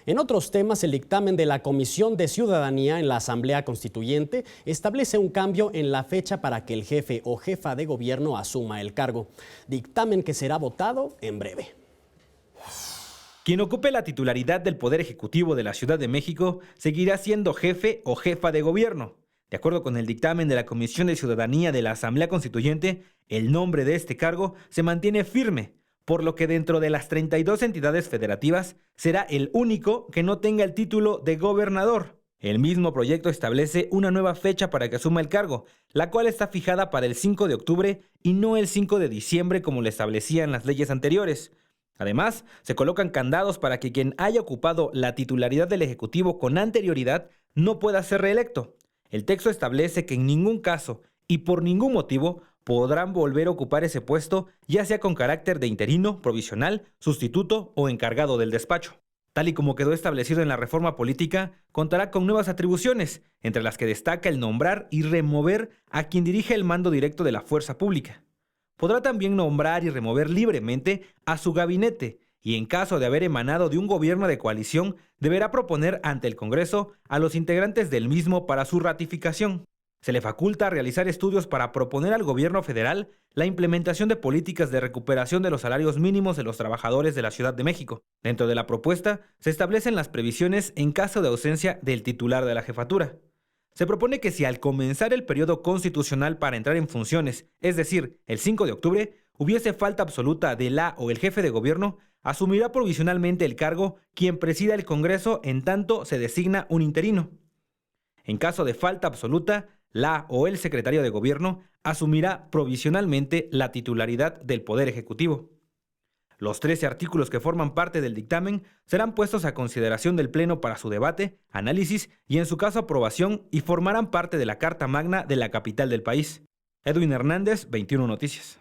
En otros temas, el dictamen de la Comisión de Ciudadanía en la Asamblea Constituyente establece un cambio en la fecha para que el jefe o jefa de gobierno asuma el cargo. Dictamen que será votado en breve. Quien ocupe la titularidad del Poder Ejecutivo de la Ciudad de México seguirá siendo jefe o jefa de gobierno. De acuerdo con el dictamen de la Comisión de Ciudadanía de la Asamblea Constituyente, el nombre de este cargo se mantiene firme, por lo que dentro de las 32 entidades federativas será el único que no tenga el título de gobernador. El mismo proyecto establece una nueva fecha para que asuma el cargo, la cual está fijada para el 5 de octubre y no el 5 de diciembre como lo establecían las leyes anteriores. Además, se colocan candados para que quien haya ocupado la titularidad del Ejecutivo con anterioridad no pueda ser reelecto. El texto establece que en ningún caso y por ningún motivo podrán volver a ocupar ese puesto, ya sea con carácter de interino, provisional, sustituto o encargado del despacho. Tal y como quedó establecido en la reforma política, contará con nuevas atribuciones, entre las que destaca el nombrar y remover a quien dirige el mando directo de la fuerza pública. Podrá también nombrar y remover libremente a su gabinete y en caso de haber emanado de un gobierno de coalición, deberá proponer ante el Congreso a los integrantes del mismo para su ratificación. Se le faculta realizar estudios para proponer al gobierno federal la implementación de políticas de recuperación de los salarios mínimos de los trabajadores de la Ciudad de México. Dentro de la propuesta se establecen las previsiones en caso de ausencia del titular de la jefatura. Se propone que si al comenzar el periodo constitucional para entrar en funciones, es decir, el 5 de octubre, hubiese falta absoluta de la o el jefe de gobierno, asumirá provisionalmente el cargo quien presida el Congreso en tanto se designa un interino. En caso de falta absoluta, la o el secretario de gobierno asumirá provisionalmente la titularidad del Poder Ejecutivo. Los 13 artículos que forman parte del dictamen serán puestos a consideración del Pleno para su debate, análisis y en su caso aprobación y formarán parte de la Carta Magna de la capital del país. Edwin Hernández, 21 Noticias.